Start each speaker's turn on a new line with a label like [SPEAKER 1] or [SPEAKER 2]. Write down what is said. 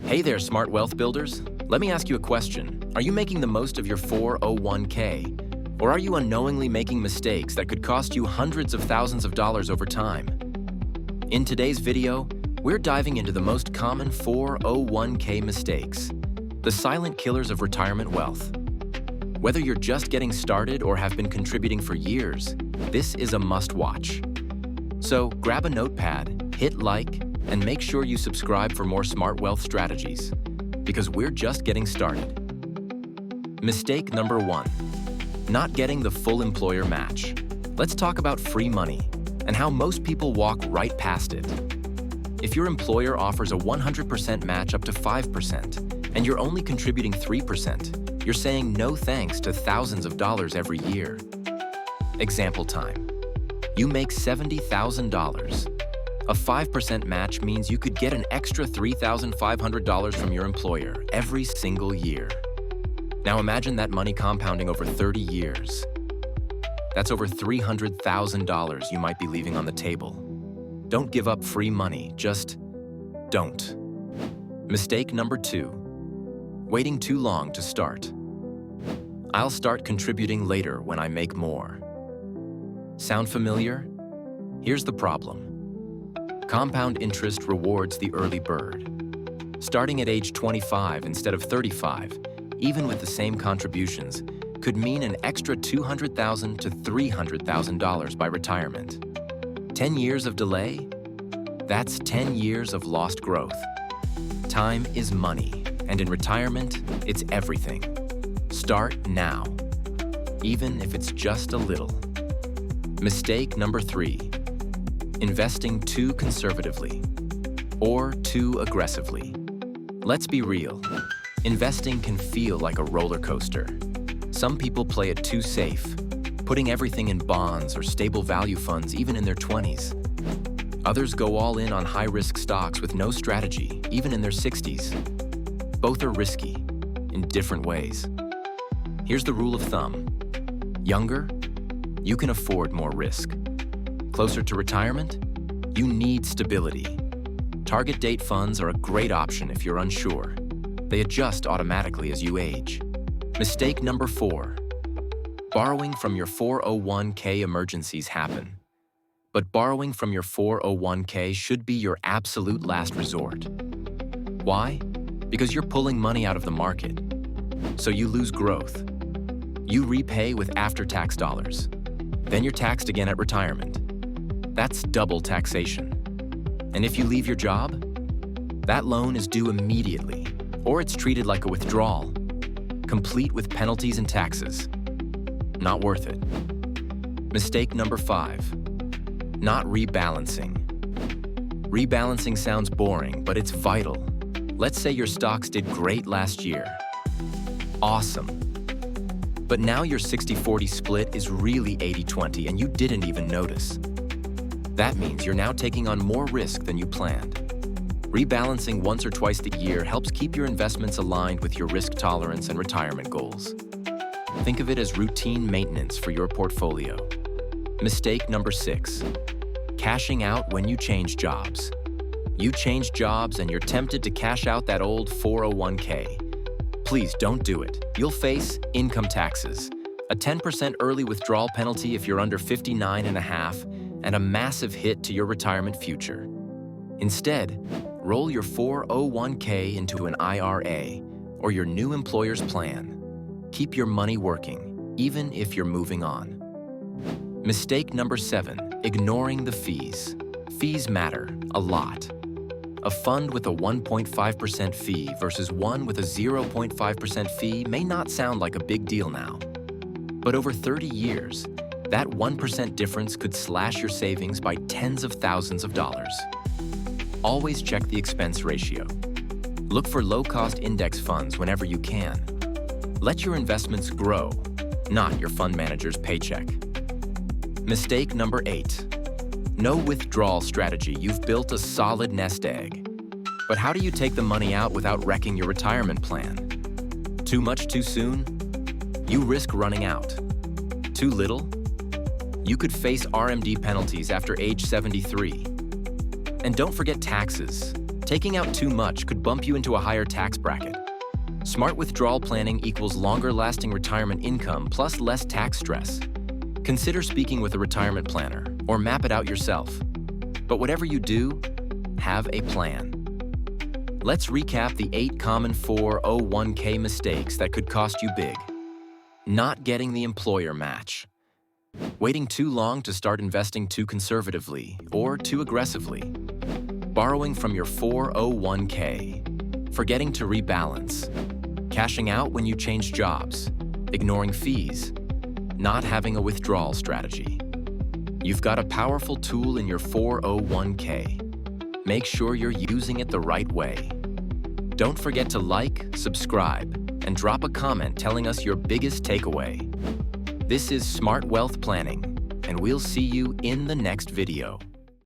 [SPEAKER 1] Hey there, smart wealth builders. Let me ask you a question. Are you making the most of your 401k? Or are you unknowingly making mistakes that could cost you hundreds of thousands of dollars over time? In today's video, we're diving into the most common 401k mistakes, the silent killers of retirement wealth. Whether you're just getting started or have been contributing for years, this is a must-watch. So grab a notepad, hit like, and make sure you subscribe for more smart wealth strategies, because we're just getting started. Mistake number 1, not getting the full employer match. Let's talk about free money and how most people walk right past it. If your employer offers a 100% match up to 5%, and you're only contributing 3%, you're saying no thanks to thousands of dollars every year. Example time. You make $70,000. A 5% match means you could get an extra $3,500 from your employer every single year. Now imagine that money compounding over 30 years. That's over $300,000 you might be leaving on the table. Don't give up free money, just don't. Mistake number 2, waiting too long to start. I'll start contributing later when I make more. Sound familiar? Here's the problem. Compound interest rewards the early bird. Starting at age 25 instead of 35, even with the same contributions, could mean an extra $200,000 to $300,000 by retirement. 10 years of delay? That's 10 years of lost growth. Time is money, and in retirement, it's everything. Start now, even if it's just a little. Mistake number 3, investing too conservatively or too aggressively. Let's be real. Investing can feel like a roller coaster. Some people play it too safe, putting everything in bonds or stable value funds even in their 20s. Others go all in on high-risk stocks with no strategy, even in their 60s. Both are risky, in different ways. Here's the rule of thumb. Younger, you can afford more risk. Closer to retirement, you need stability. Target date funds are a great option if you're unsure. They adjust automatically as you age. Mistake number 4, borrowing from your 401k. Emergencies happen. But borrowing from your 401k should be your absolute last resort. Why? Because you're pulling money out of the market. So you lose growth. You repay with after-tax dollars. Then you're taxed again at retirement. That's double taxation. And if you leave your job, that loan is due immediately, or it's treated like a withdrawal, complete with penalties and taxes. Not worth it. Mistake number 5, not rebalancing. Rebalancing sounds boring, but it's vital. Let's say your stocks did great last year. Awesome. But now your 60-40 split is really 80-20 and you didn't even notice. That means you're now taking on more risk than you planned. Rebalancing once or twice a year helps keep your investments aligned with your risk tolerance and retirement goals. Think of it as routine maintenance for your portfolio. Mistake number 6, cashing out when you change jobs. You change jobs and you're tempted to cash out that old 401k. Please don't do it. You'll face income taxes, a 10% early withdrawal penalty if you're under 59 and a half, and a massive hit to your retirement future. Instead, roll your 401k into an IRA or your new employer's plan. Keep your money working, even if you're moving on. Mistake number 7, ignoring the fees. Fees matter a lot. A fund with a 1.5% fee versus one with a 0.5% fee may not sound like a big deal now. But over 30 years, that 1% difference could slash your savings by tens of thousands of dollars. Always check the expense ratio. Look for low-cost index funds whenever you can. Let your investments grow, not your fund manager's paycheck. Mistake number 8, no withdrawal strategy. You've built a solid nest egg. But how do you take the money out without wrecking your retirement plan? Too much too soon? You risk running out. Too little? You could face RMD penalties after age 73. And don't forget taxes. Taking out too much could bump you into a higher tax bracket. Smart withdrawal planning equals longer-lasting retirement income plus less tax stress. Consider speaking with a retirement planner or map it out yourself. But whatever you do, have a plan. Let's recap the 8 common 401k mistakes that could cost you big. Not getting the employer match. Waiting too long to start investing too conservatively or too aggressively. Borrowing from your 401k. Forgetting to rebalance. Cashing out when you change jobs. Ignoring fees. Not having a withdrawal strategy. You've got a powerful tool in your 401k. Make sure you're using it the right way. Don't forget to like, subscribe, and drop a comment telling us your biggest takeaway. This is Smart Wealth Planning, and we'll see you in the next video.